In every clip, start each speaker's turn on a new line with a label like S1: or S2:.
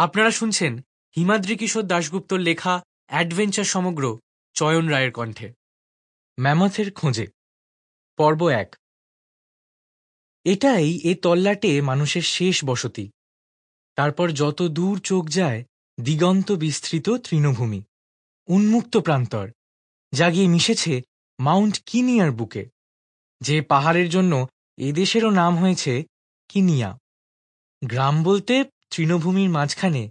S1: আপনারা শুনছেন হিমাদ্রি কিশোর দাশগুপ্তর লেখা অ্যাডভেঞ্চার সমগ্র চয়ন রায়ের কণ্ঠে। ম্যামথের খোঁজে, পর্ব ১। এটাই এ তল্লাটে মানুষের শেষ বসতি। তারপর যত দূর চোখ যায় দিগন্ত বিস্তৃত তৃণভূমি, উন্মুক্ত প্রান্তর, যা গিয়ে মিশেছে মাউন্ট কিনিয়ার বুকে, যে পাহাড়ের জন্য এদেশেরও নাম হয়েছে কিনিয়া। গ্রাম বলতে তৃণভূমির মাঝখানে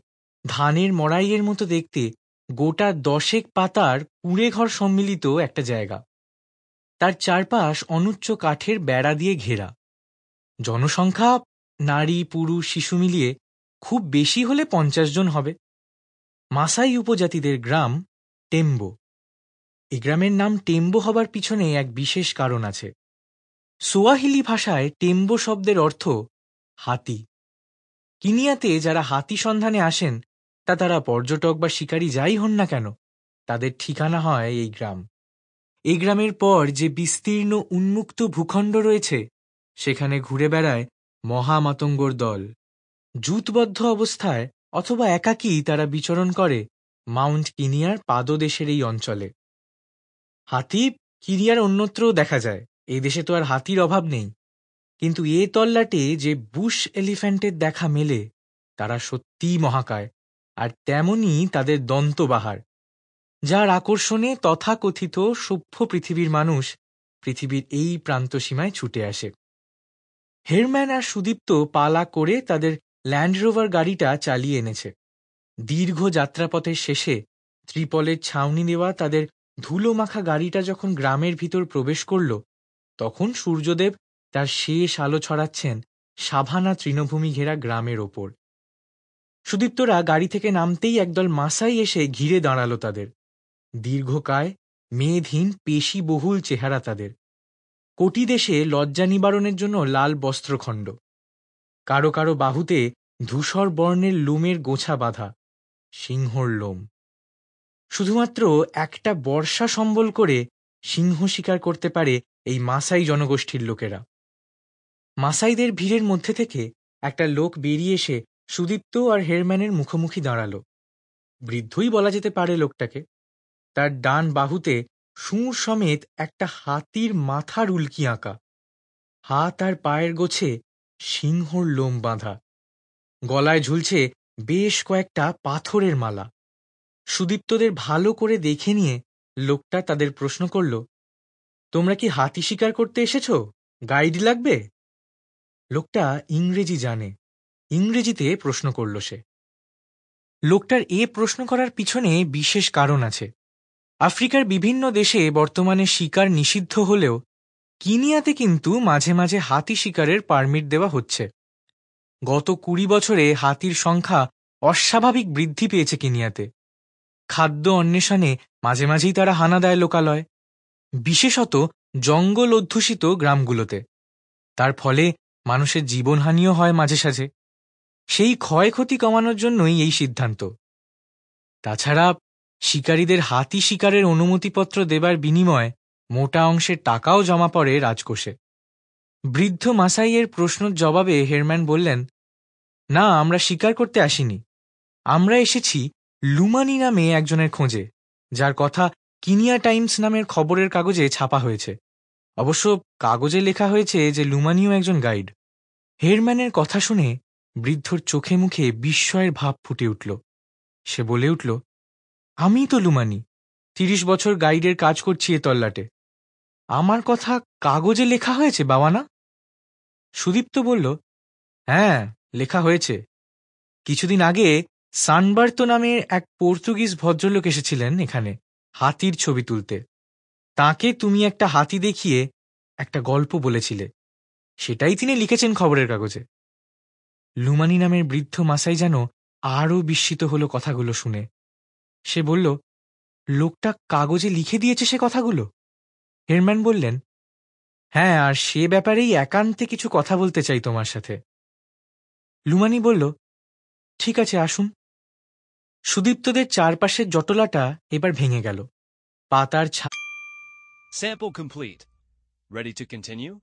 S1: ধানের মড়াইয়ের মতো দেখতে গোটা 10 পাতার কুঁড়েঘর সম্মিলিত একটা জায়গা। তার চারপাশ অনুচ্চ কাঠের বেড়া দিয়ে ঘেরা। জনসংখ্যা নারী পুরুষ শিশু মিলিয়ে খুব বেশি হলে 50 জন হবে। মাসাই উপজাতিদের গ্রাম টেম্বো। এই গ্রামের নাম টেম্বো হবার পিছনে এক বিশেষ কারণ আছে। সোয়াহিলি ভাষায় টেম্বো শব্দের অর্থ হাতি। কিনিয়াতে যারা হাতি সন্ধানে আসেন, তা তারা পর্যটক বা শিকারী যাই হন না কেন, তাদের ঠিকানা হয় এই গ্রাম। এই গ্রামের পর যে বিস্তীর্ণ উন্মুক্ত ভূখণ্ড রয়েছে, সেখানে ঘুরে বেড়ায় মহামাতঙ্গর দল। জুতবদ্ধ অবস্থায় অথবা একাকী তারা বিচরণ করে মাউন্ট কিনিয়ার পাদদেশের এই অঞ্চলে। হাতি কিনিয়ার অন্যত্রও দেখা যায়, এই দেশে তো আর হাতির অভাব নেই। কিন্তু এ তল্লাটে যে বুশ এলিফ্যান্টের দেখা মেলে, তারা সত্যিই মহাকায়, আর তেমনই তাদের দন্তবাহার, যার আকর্ষণে তথাকথিত সভ্য পৃথিবীর মানুষ পৃথিবীর এই প্রান্তসীমায় ছুটে আসে। হেরম্যান আর সুদীপ্ত পালা করে তাদের ল্যান্ড রোভার গাড়িটা চালিয়ে এনেছে। দীর্ঘ যাত্রাপথের শেষে ত্রিপলের ছাউনি দেওয়া তাদের ধুলো মাখা গাড়িটা যখন গ্রামের ভিতর প্রবেশ করল, তখন সূর্যদেব তার শেষ আলো ছড়াচ্ছেন সাভানা তৃণভূমি ঘেরা গ্রামের ওপর। সুদীপ্তরা গাড়ি থেকে নামতেই একদল মাসাই এসে ঘিরে দাঁড়ালো তাদের। দীর্ঘকায়, মেদহীন, পেশিবহুল চেহারা তাদের। কোটি দেশে লজ্জা নিবারণের জন্য লাল বস্ত্রখণ্ড, কারো কারো বাহুতে ধূসর বর্ণের লোমের গোছা বাঁধা, সিংহর লোম। শুধুমাত্র একটা বর্ষা সম্বল করে সিংহ শিকার করতে পারে এই মাসাই জনগোষ্ঠীর লোকেরা। মাসাইদের ভিড়ের মধ্যে থেকে একটা লোক বেরিয়ে এসে সুদীপ্ত আর হেরম্যানের মুখোমুখি দাঁড়াল। বৃদ্ধই বলা যেতে পারে লোকটাকে। তার ডান বাহুতে সুঁড় সমেত একটা হাতির মাথার উল্কি আঁকা, হাত আর পায়ের গোছে সিংহর লোম বাঁধা, গলায় ঝুলছে বেশ কয়েকটা পাথরের মালা। সুদীপ্তদের ভালো করে দেখে নিয়ে লোকটা তাদের প্রশ্ন করল, তোমরা কি হাতি শিকার করতে এসেছ? গাইড লাগবে? লোকটা ইংরেজি জানে, ইংরেজিতে প্রশ্ন করল সে। লোকটার এ প্রশ্ন করার পিছনে বিশেষ কারণ আছে। আফ্রিকার বিভিন্ন দেশে বর্তমানে শিকার নিষিদ্ধ হলেও কিনিয়াতে কিন্তু মাঝে মাঝে হাতি শিকারের পারমিট দেওয়া হচ্ছে। গত 20 বছরে হাতির সংখ্যা অস্বাভাবিক বৃদ্ধি পেয়েছে কিনিয়াতে। খাদ্য অন্বেষণে মাঝে মাঝেই তারা হানা দেয় লোকালয়, বিশেষত জঙ্গল অধ্যুষিত গ্রামগুলোতে। তার ফলে মানুষের জীবনহানিও হয় মাঝে সাঝে। সেই ক্ষয়ক্ষতি কমানোর জন্যই এই সিদ্ধান্ত। তাছাড়া শিকারীদের হাতি শিকারের অনুমতিপত্র দেবার বিনিময়ে মোটা অংশের টাকাও জমা পড়ে রাজকোষে। বৃদ্ধ মাসাইয়ের প্রশ্নের জবাবে হেরম্যান বললেন, না, আমরা শিকার করতে আসিনি। আমরা এসেছি লুমানি নামে একজনের খোঁজে, যার কথা কিনিয়া টাইমস নামের খবরের কাগজে ছাপা হয়েছে। অবশ্য কাগজে লেখা হয়েছে যে লুমানিও একজন গাইড। হেরম্যানের কথা শুনে বৃদ্ধর চোখে মুখে বিস্ময়ের ভাব ফুটে উঠল। সে বলে উঠল, আমি তো লুমানি, 30 বছর গাইডের কাজ করছি এ তল্লাটে। আমার কথা কাগজে লেখা হয়েছে বাবানা? সুদীপ্ত বলল, হ্যাঁ, লেখা হয়েছে। কিছুদিন আগে সানবার্তো নামে এক পর্তুগিজ ভদ্রলোক এসেছিলেন এখানে হাতির ছবি তুলতে। তাকে তুমি একটা হাতি দেখিয়ে একটা গল্প বলেছিলে, সেটাই তিনি লিখেছেন খবরের কাগজে। লুমানি নামের বৃদ্ধ মাসাই যেন আরও বিস্মিত হলো কথাগুলো শুনে। সে বলল, লোকটা কাগজে লিখে দিয়েছে সে কথাগুলো? হেরম্যান বললেন, হ্যাঁ, আর সে ব্যাপারেই একান্তে কিছু কথা বলতে চাই তোমার সাথে। লুমানি বলল, ঠিক আছে, আসুন। সুদীপ্তদের চারপাশের জটলাটা এবার ভেঙে গেল। পাতার
S2: Sample complete. Ready to continue?